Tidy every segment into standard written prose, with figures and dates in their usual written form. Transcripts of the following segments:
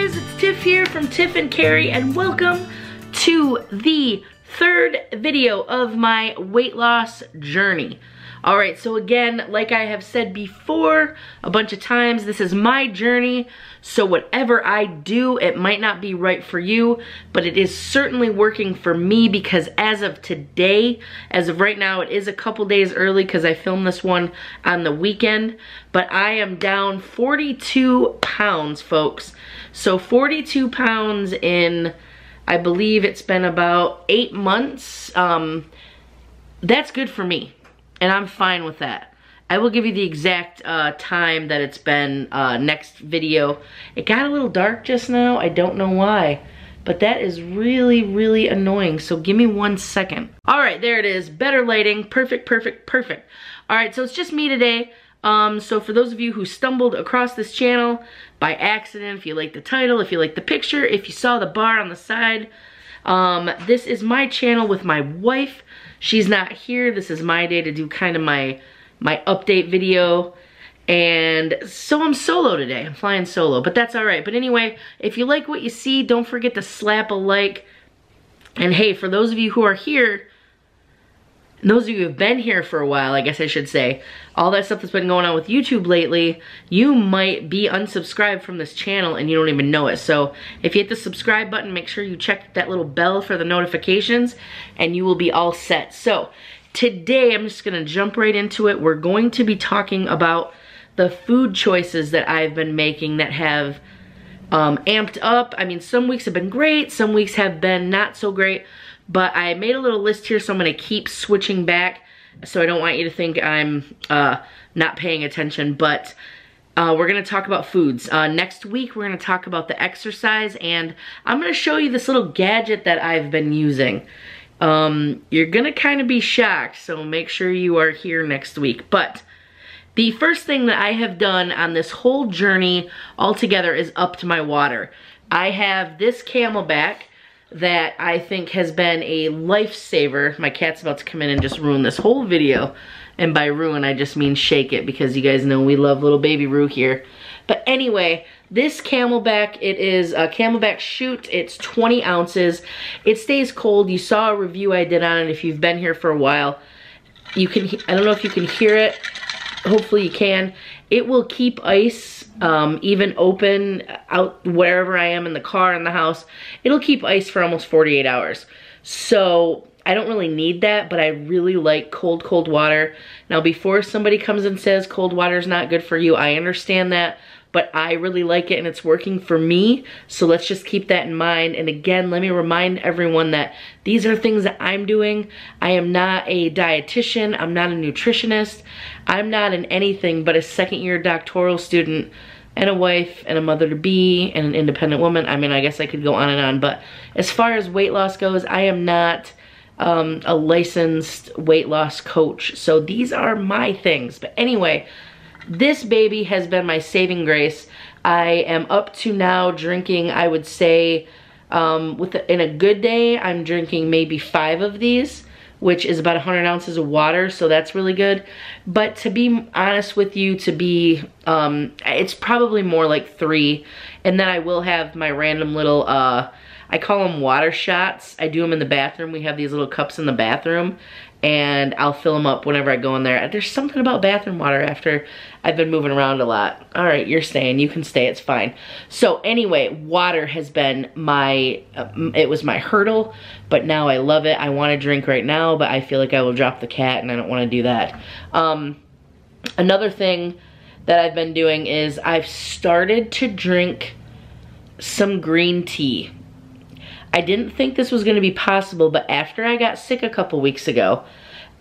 guys, it's Tiff here from Tiff and Cari, and welcome to the third video of my weight loss journey. Alright, so again, like I have said before a bunch of times, this is my journey, so whatever I do, it might not be right for you, but it is certainly working for me because as of today, as of right now, it is a couple days early because I filmed this one on the weekend, but I am down 42 pounds, folks. So 42 pounds in, I believe it's been about 8 months. That's good for me. And I'm fine with that. I will give you the exact time that it's been next video. It got a little dark just now. I don't know why. But that is really, really annoying. So give me 1 second. Alright, there it is. Better lighting. Perfect, perfect, perfect. Alright, so it's just me today. So for those of you who stumbled across this channel by accident, if you like the title, if you like the picture, if you saw the bar on the side, this is my channel with my wife. She's not here. This is my day to do kind of my update video. And so I'm solo today. I'm flying solo, but that's all right. But anyway, if you like what you see, don't forget to slap a like. And hey, for those of you who are here, those of you who have been here for a while, I guess I should say, all that stuff that's been going on with YouTube lately, you might be unsubscribed from this channel and you don't even know it. So if you hit the subscribe button, make sure you check that little bell for the notifications and you will be all set. So today I'm just gonna jump right into it. We're going to be talking about the food choices that I've been making that have amped up. I mean, some weeks have been great, some weeks have been not so great. But I made a little list here, so I'm going to keep switching back. So I don't want you to think I'm not paying attention. But we're going to talk about foods. Next week, we're going to talk about the exercise. And I'm going to show you this little gadget that I've been using. You're going to kind of be shocked. So make sure you are here next week. But the first thing that I have done on this whole journey altogether is up to my water. I have this Camelback that I think has been a lifesaver. My cat's about to come in and just ruin this whole video. And by ruin, I just mean shake it because you guys know we love little baby Roo here. But anyway, this Camelback, it is a Camelback Shoot. It's 20 ounces. It stays cold. You saw a review I did on it if you've been here for a while. You can, I don't know if you can hear it. Hopefully you can. It will keep ice even open out wherever I am in the car, in the house. It'll keep ice for almost 48 hours. So I don't really need that, but I really like cold water. Now before somebody comes and says cold water is not good for you, I understand that, but I really like it and it's working for me. So let's just keep that in mind. And again, let me remind everyone that these are things that I'm doing. I am not a dietitian. I'm not a nutritionist. I'm not an anything but a second-year doctoral student and a wife and a mother-to-be and an independent woman. I mean, I guess I could go on and on, but as far as weight loss goes, I am not a licensed weight loss coach. So these are my things. But anyway, this baby has been my saving grace. I am up to now drinking, I would say, in a good day, I'm drinking maybe 5 of these, which is about 100 ounces of water, so that's really good. But to be honest with you, it's probably more like 3. And then I will have my random little, I call them water shots. I do them in the bathroom. We have these little cups in the bathroom, and I'll fill them up whenever I go in there. There's something about bathroom water after I've been moving around a lot. All right, you're staying. You can stay. It's fine. So anyway, water has been my, it was my hurdle, but now I love it. I want to drink right now, but I feel like I will drop the cat, and I don't want to do that. Another thing that I've been doing is I've started to drink some green tea. I didn't think this was going to be possible, but after I got sick a couple weeks ago,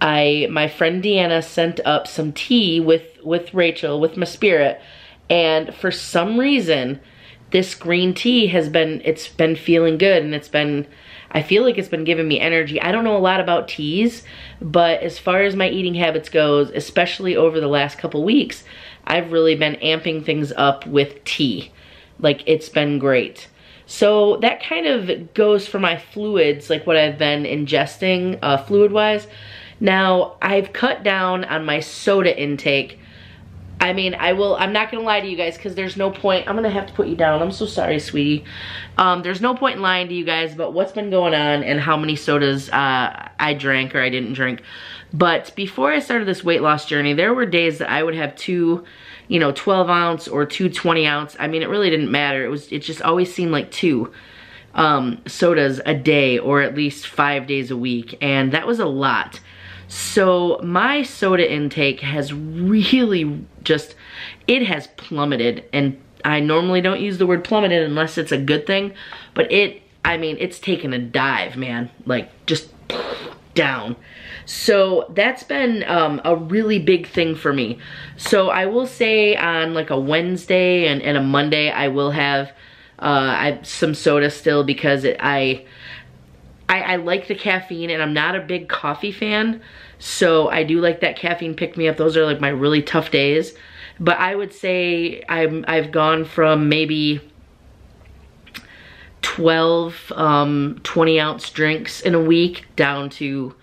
my friend Deanna sent up some tea with Rachel, with my spirit, and for some reason, this green tea it's been feeling good, and I feel like it's been giving me energy. I don't know a lot about teas, but as far as my eating habits goes, especially over the last couple weeks, I've really been amping things up with tea. Like, it's been great. So that kind of goes for my fluids, like what I've been ingesting fluid-wise. Now, I've cut down on my soda intake. I mean, I'm not gonna lie to you guys because there's no point. I'm gonna have to put you down. I'm so sorry, sweetie. There's no point in lying to you guys about what's been going on and how many sodas I drank or I didn't drink. But before I started this weight loss journey, there were days that I would have two, 12 ounce or two 20 ounce. I mean, it really didn't matter. It just always seemed like two sodas a day, or at least 5 days a week. And that was a lot. So my soda intake has really just, it has plummeted. And I normally don't use the word plummeted unless it's a good thing. But it's taken a dive, man. Like, just down. So that's been a really big thing for me. So I will say on like a Wednesday and a Monday, I will have some soda still because I like the caffeine, and I'm not a big coffee fan. So I do like that caffeine pick-me-up. Those are like my really tough days. But I would say I've gone from maybe 12 20-ounce drinks in a week down to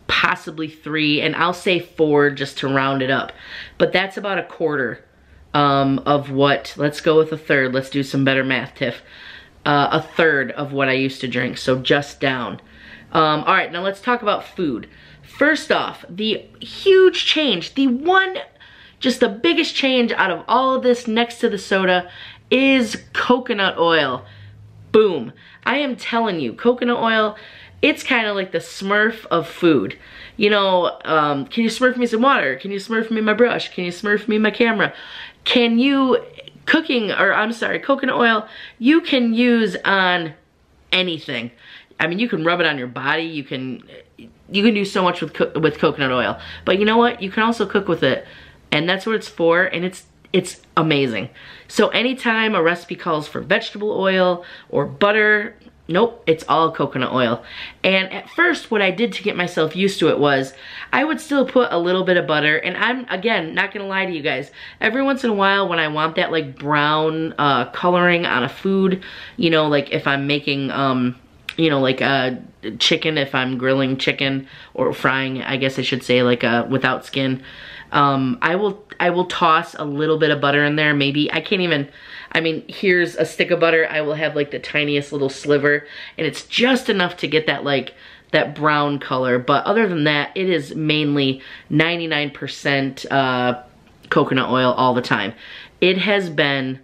possibly 3, and I'll say 4 just to round it up. But that's about a quarter of what, let's go with a third. Let's do some better math, Tiff. A third of what I used to drink, so just down. All right, now let's talk about food. First off, the huge change, just the biggest change out of all of this next to the soda is coconut oil. Boom. I am telling you, coconut oil, it's kind of like the Smurf of food. Can you Smurf me some water? Can you Smurf me my brush? Can you Smurf me my camera? Coconut oil, you can use on anything. I mean, you can rub it on your body. You can do so much with coconut oil. But you know what? You can also cook with it, and that's what it's for. And it's amazing. So anytime a recipe calls for vegetable oil or butter, nope, it's all coconut oil. And at first, what I did to get myself used to it was I would still put a little bit of butter. And I'm, again, not gonna lie to you guys, every once in a while when I want that like brown coloring on a food, like if I'm making chicken, if I'm grilling chicken or frying, I guess I should say, like without skin, I will toss a little bit of butter in there. Maybe, here's a stick of butter. I will have like the tiniest little sliver, and it's just enough to get that that brown color. But other than that, it is mainly 99% coconut oil all the time. It has been,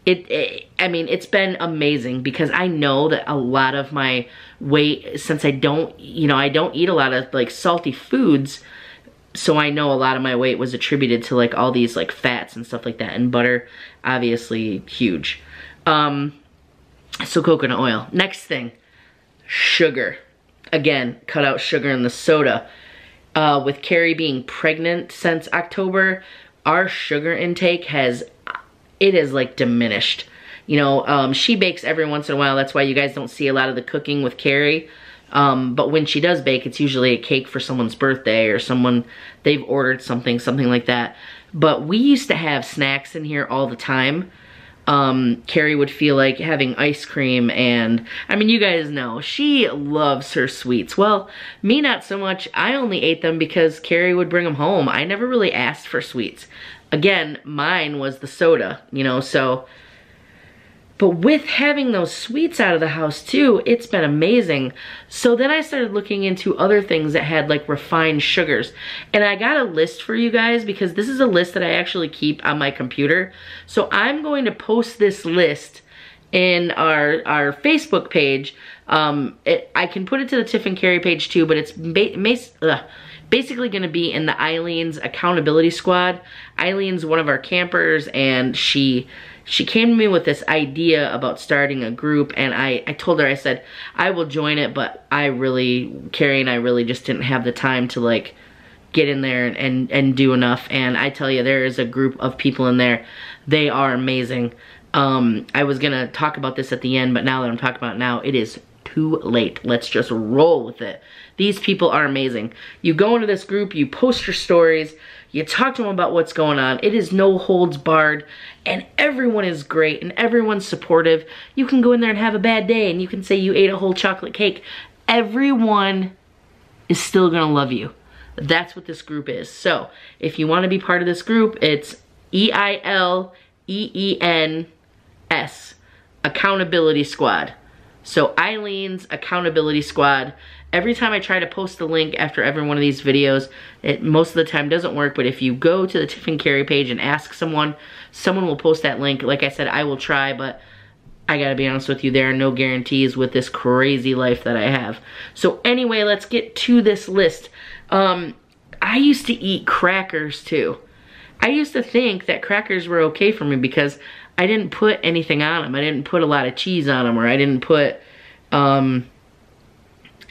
it's been amazing because I know that a lot of my weight, since I don't eat a lot of like salty foods, so I know a lot of my weight was attributed to like all these like fats and stuff like that, and butter, obviously huge. So coconut oil. Next thing, sugar. Again, cut out sugar in the soda. With Cari being pregnant since October, our sugar intake has like diminished. She bakes every once in a while. That's why you guys don't see a lot of the cooking with Cari. But when she does bake, it's usually a cake for someone's birthday or they've ordered something like that. But we used to have snacks in here all the time. Cari would feel like having ice cream, and you guys know, she loves her sweets. Well, me not so much. I only ate them because Cari would bring them home. I never really asked for sweets. Again, mine was the soda, so. But with having those sweets out of the house too, it's been amazing. So then I started looking into other things that had like refined sugars. And I got a list for you guys because this is a list that I actually keep on my computer. So I'm going to post this list in our Facebook page. I can put it to the Tiff and Cari page too, but it's basically going to be in the Eileen's accountability squad. Eileen's one of our campers, and she came to me with this idea about starting a group, and I told her, I said, I will join it, but Cari and I really just didn't have the time to like get in there and do enough. And I tell you, there is a group of people in there. They are amazing. I was gonna talk about this at the end, but now that I'm talking about it now, it is too late. Let's just roll with it. These people are amazing. You go into this group, you post your stories, you talk to them about what's going on. It is no holds barred, and everyone is great, and everyone's supportive. You can go in there and have a bad day, and you can say you ate a whole chocolate cake. Everyone is still gonna love you. That's what this group is. So if you want to be part of this group, it's EILEENS, Accountability Squad. So Eileen's Accountability Squad. Every time I try to post a link after every one of these videos, it most of the time doesn't work, but if you go to the Tiff and Cari page and ask someone will post that link. Like I said, I will try, but I gotta be honest with you, there are no guarantees with this crazy life that I have. So anyway, let's get to this list. I used to eat crackers too. I used to think that crackers were okay for me because I didn't put anything on them. I didn't put a lot of cheese on them, or I didn't put, I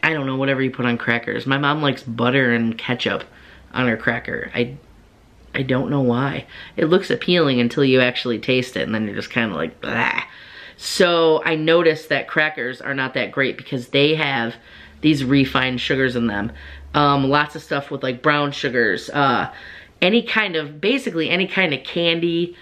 don't know, whatever you put on crackers. My mom likes butter and ketchup on her cracker. I don't know why. It looks appealing until you actually taste it, and then you're just kind of like, blah. So I noticed that crackers are not that great because they have these refined sugars in them. Lots of stuff with like brown sugars, basically any kind of candy,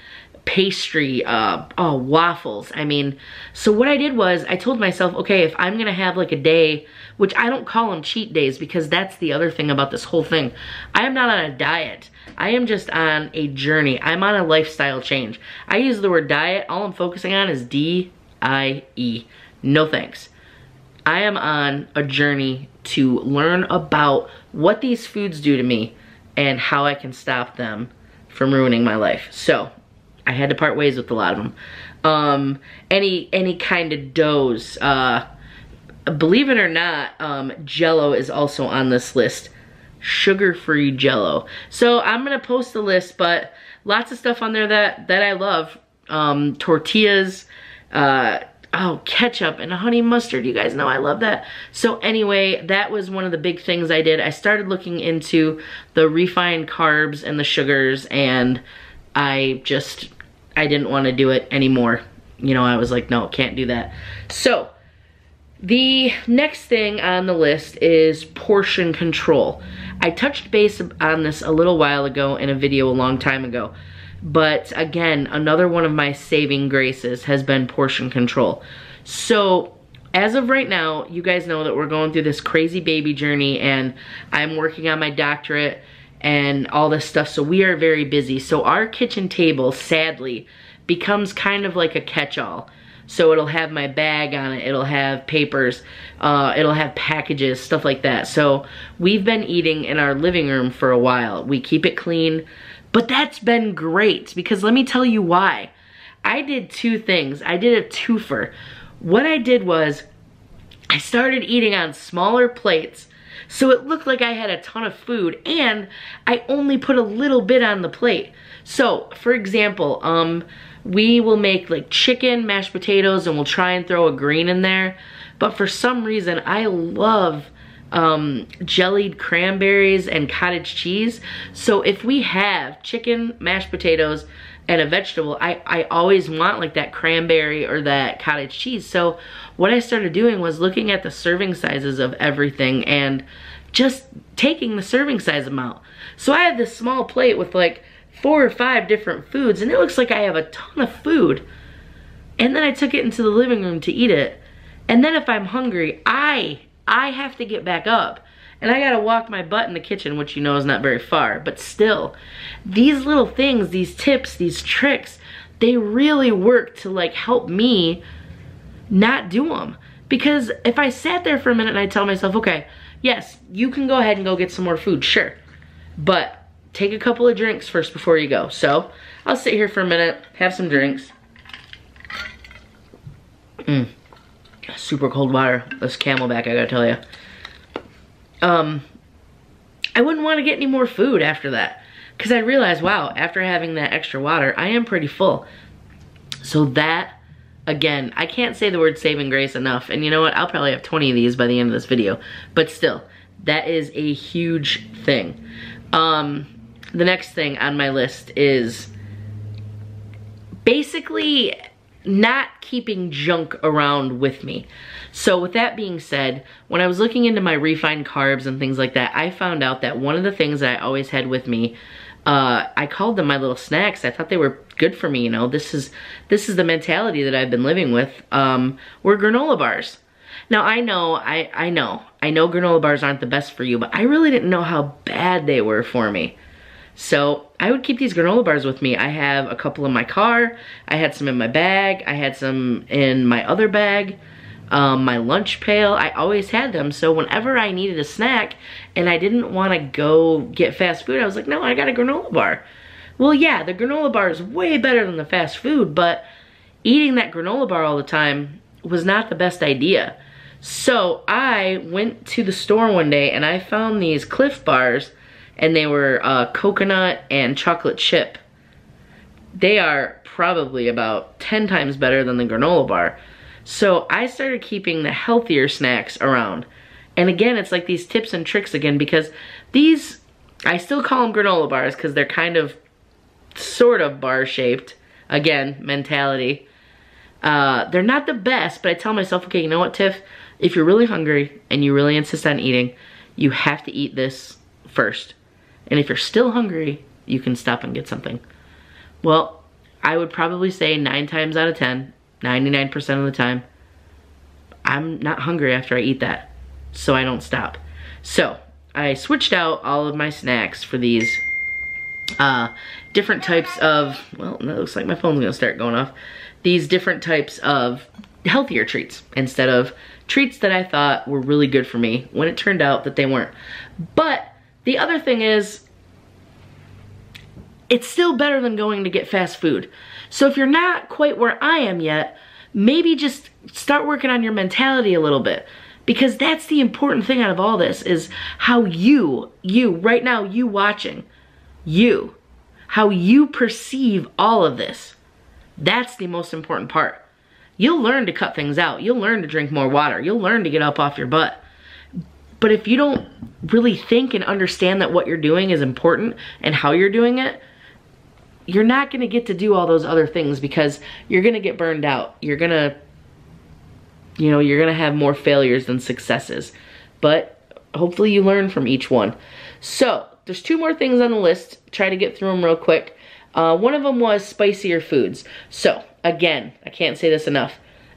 pastry, waffles. I mean, so what I did was I told myself, okay, if I'm gonna have like a day, which I don't call them cheat days because that's the other thing about this whole thing. I am not on a diet. I am just on a journey. I'm on a lifestyle change. I use the word diet. All I'm focusing on is D-I-E. No thanks. I am on a journey to learn about what these foods do to me and how I can stop them from ruining my life. So I had to part ways with a lot of them. Any kind of doughs. Believe it or not, Jell-O is also on this list. Sugar-free Jell-O. So I'm gonna post the list, but lots of stuff on there that I love. Tortillas, ketchup and honey mustard. You guys know I love that. So anyway, that was one of the big things I did. I started looking into the refined carbs and the sugars, and I didn't want to do it anymore. You know, I was like, no, can't do that. So the next thing on the list is portion control. I touched base on this a little while ago in a video a long time ago. But again, another one of my saving graces has been portion control. So as of right now, you guys know that we're going through this crazy baby journey, and I'm working on my doctorate and all this stuff. So we are very busy. So our kitchen table, sadly, becomes kind of like a catch-all. So it'll have my bag on it, it'll have papers, it'll have packages, stuff like that. So we've been eating in our living room for a while. We keep it clean, but that's been great because let me tell you why. I did two things. I did a twofer. What I did was I started eating on smaller plates, so it looked like I had a ton of food, and I only put a little bit on the plate. So, for example, we will make like chicken, mashed potatoes, and we'll try and throw a green in there. But for some reason, I love jellied cranberries and cottage cheese. So if we have chicken, mashed potatoes, and a vegetable, I always want like that cranberry or that cottage cheese. So what I started doing was looking at the serving sizes of everything and just taking the serving size amount. So I have this small plate with like 4 or 5 different foods, and it looks like I have a ton of food. And then I took it into the living room to eat it. And then if I'm hungry, I have to get back up. And I gotta walk my butt in the kitchen, which you know is not very far. But still, these little things, these tips, these tricks, they really work to like help me not do them. Because if I sat there for a minute and I tell myself, okay, yes, you can go ahead and go get some more food, sure. But take a couple of drinks first before you go. So I'll sit here for a minute, have some drinks. Super cold water. This Camelback, I gotta tell you. I wouldn't want to get any more food after that, because I realized, wow, after having that extra water, I am pretty full. So that, again, I can't say the word saving grace enough. And you know what? I'll probably have 20 of these by the end of this video. But still, that is a huge thing. The next thing on my list is basically not keeping junk around with me. So with that being said, when I was looking into my refined carbs and things like that, I found out that one of the things that I always had with me, I called them my little snacks. I thought they were good for me, you know. This is the mentality that I've been living with, were granola bars. Now I know granola bars aren't the best for you, but I really didn't know how bad they were for me. So I would keep these granola bars with me. I have a couple in my car. I had some in my bag. I had some in my other bag. My lunch pail. I always had them. So whenever I needed a snack and I didn't want to go get fast food, I was like, no, I got a granola bar. Well, yeah, the granola bar is way better than the fast food, but eating that granola bar all the time was not the best idea. So I went to the store one day and I found these Cliff bars, and they were coconut and chocolate chip. They are probably about 10 times better than the granola bar. So I started keeping the healthier snacks around. And again, it's like these tips and tricks again, because these, I still call them granola bars because they're kind of, sort of bar shaped. Again, mentality. They're not the best, but I tell myself, okay, you know what, Tiff? If you're really hungry and you really insist on eating, you have to eat this first. And if you're still hungry, you can stop and get something. Well, I would probably say 9 times out of 10, 99% of the time, I'm not hungry after I eat that. So I don't stop. So I switched out all of my snacks for these different types of, well, it looks like my phone's gonna start going off. These different types of healthier treats instead of treats that I thought were really good for me when it turned out that they weren't. But the other thing is, it's still better than going to get fast food. So if you're not quite where I am yet, maybe just start working on your mentality a little bit. Because that's the important thing out of all this, is how you right now, you watching, how you perceive all of this. That's the most important part. You'll learn to cut things out. You'll learn to drink more water. You'll learn to get up off your butt. But if you don't really think and understand that what you're doing is important and how you're doing it, you're not gonna get to do all those other things, because you're gonna get burned out. You're gonna, you know, you're gonna have more failures than successes. But hopefully you learn from each one. So there's 2 more things on the list. Try to get through them real quick. One of them was spicier foods. So again, I can't say this enough.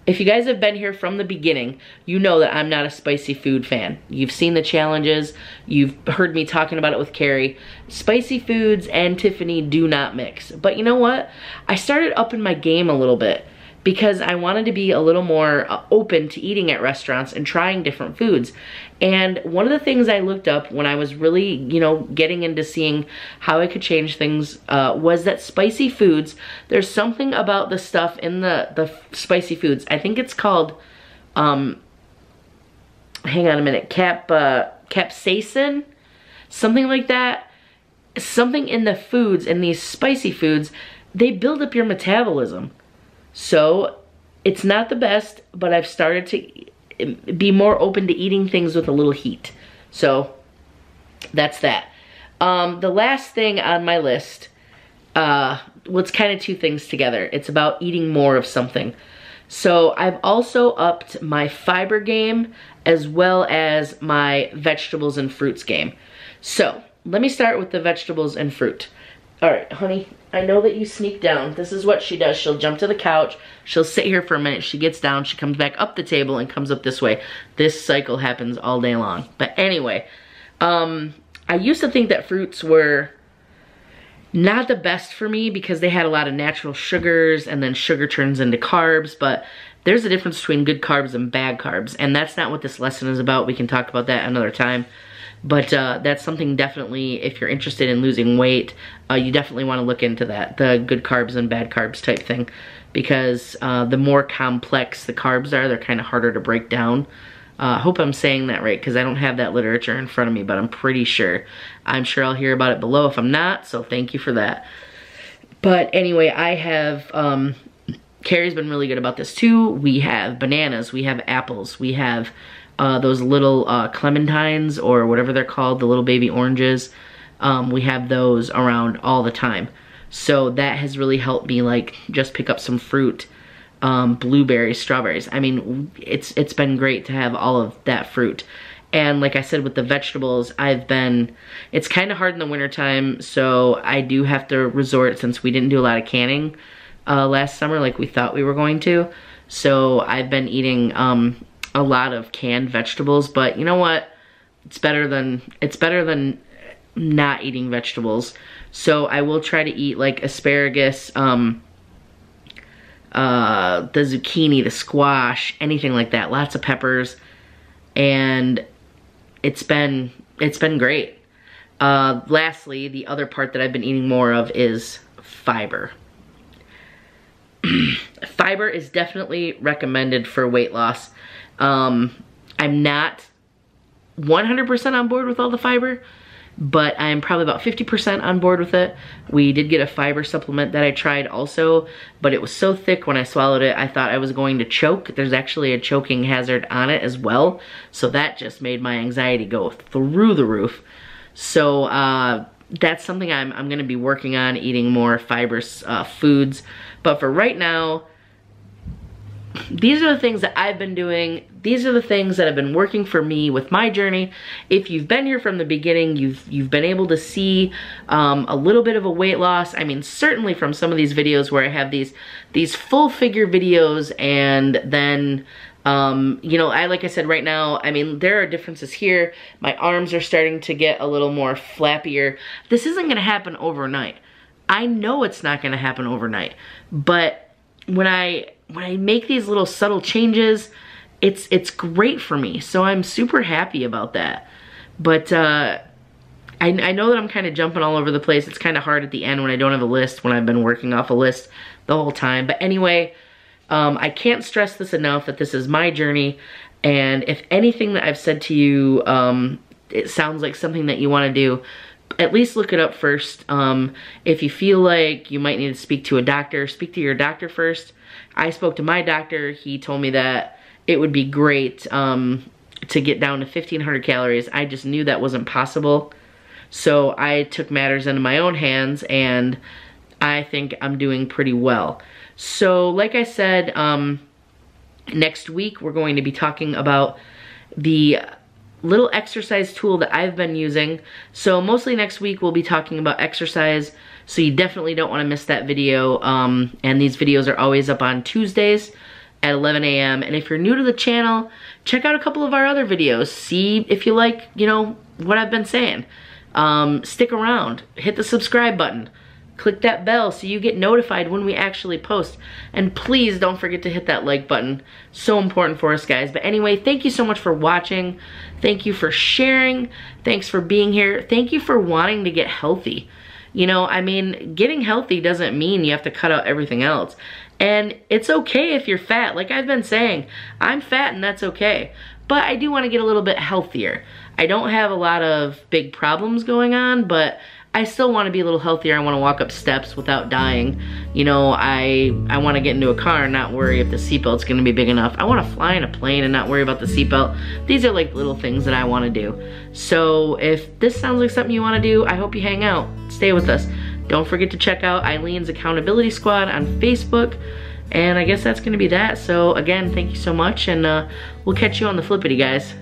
If you guys have been here from the beginning, you know that I'm not a spicy food fan. You've seen the challenges. You've heard me talking about it with Cari. Spicy foods and Tiffany do not mix. But you know what? I started upping my game a little bit because I wanted to be a little more open to eating at restaurants and trying different foods. And one of the things I looked up when I was really, you know, getting into seeing how I could change things was that spicy foods, there's something about the stuff in the spicy foods. I think it's called, hang on a minute, capsaicin, something like that. Something in the foods, in these spicy foods, they build up your metabolism. So it's not the best, but I've started to be more open to eating things with a little heat. So that's that. The last thing on my list, well, it's kind of 2 things together. It's about eating more of something. So I've also upped my fiber game as well as my vegetables and fruits game. So let me start with the vegetables and fruit. All right, honey, I know that you sneak down. This is what she does. She'll jump to the couch. She'll sit here for a minute. She gets down. She comes back up the table and comes up this way. This cycle happens all day long. But anyway, I used to think that fruits were not the best for me because they had a lot of natural sugars, and then sugar turns into carbs. But there's a difference between good carbs and bad carbs, and that's not what this lesson is about. We can talk about that another time. But that's something definitely, if you're interested in losing weight, you definitely want to look into that, the good carbs and bad carbs type thing. Because the more complex the carbs are, they're kind of harder to break down. I hope I'm saying that right, because I don't have that literature in front of me, but I'm pretty sure. I'm sure I'll hear about it below if I'm not, so thank you for that. But anyway, I have, Cari's been really good about this too. We have bananas, we have apples, we have those little clementines, or whatever they're called, the little baby oranges. We have those around all the time. So that has really helped me, like, just pick up some fruit, blueberries, strawberries. I mean, it's been great to have all of that fruit. And like I said, with the vegetables, it's kind of hard in the wintertime, so I do have to resort, since we didn't do a lot of canning last summer like we thought we were going to. So I've been eating a lot of canned vegetables, but you know what? It's better than not eating vegetables. So I will try to eat like asparagus, the zucchini, the squash, anything like that. Lots of peppers, and it's been great. Lastly, the other part that I've been eating more of is fiber. Fiber is definitely recommended for weight loss. I'm not 100% on board with all the fiber, but I'm probably about 50% on board with it. We did get a fiber supplement that I tried also, but it was so thick when I swallowed it, I thought I was going to choke. There's actually a choking hazard on it as well, so that just made my anxiety go through the roof. So that's something I'm gonna be working on, eating more fibrous foods. But for right now, these are the things that I've been doing. These are the things that have been working for me with my journey. If you've been here from the beginning, you've been able to see a little bit of a weight loss. I mean, certainly from some of these videos where I have these full figure videos, and then you know, like I said, right now, I mean, there are differences here. My arms are starting to get a little more flappier. This isn't gonna happen overnight. I know it's not gonna happen overnight, but when I make these little subtle changes, it's great for me. So I'm super happy about that. But I know that I'm kind of jumping all over the place. It's kind of hard at the end when I don't have a list, when I've been working off a list the whole time. But anyway, I can't stress this enough that this is my journey. And if anything that I've said to you, it sounds like something that you want to do, at least look it up first. If you feel like you might need to speak to a doctor, speak to your doctor first. I spoke to my doctor. He told me that it would be great to get down to 1,500 calories. I just knew that wasn't possible. So I took matters into my own hands, and I think I'm doing pretty well. So like I said, next week we're going to be talking about the little exercise tool that I've been using. So mostly next week we'll be talking about exercise, so you definitely don't want to miss that video. And these videos are always up on Tuesdays at 11 a.m. And if you're new to the channel, check out a couple of our other videos. See if you like, you know, what I've been saying. Stick around, hit the subscribe button. Click that bell so you get notified when we actually post. And please don't forget to hit that like button. So important for us, guys. But anyway, thank you so much for watching. Thank you for sharing. Thanks for being here. Thank you for wanting to get healthy. You know, I mean, getting healthy doesn't mean you have to cut out everything else. And it's okay if you're fat. Like I've been saying, I'm fat and that's okay. But I do want to get a little bit healthier. I don't have a lot of big problems going on, but I still want to be a little healthier. I want to walk up steps without dying. You know, I want to get into a car and not worry if the seatbelt's going to be big enough. I want to fly in a plane and not worry about the seatbelt. These are like little things that I want to do. So if this sounds like something you want to do, I hope you hang out. Stay with us. Don't forget to check out Eileen's Accountability Squad on Facebook. And I guess that's going to be that. So again, thank you so much, and we'll catch you on the flippity, guys.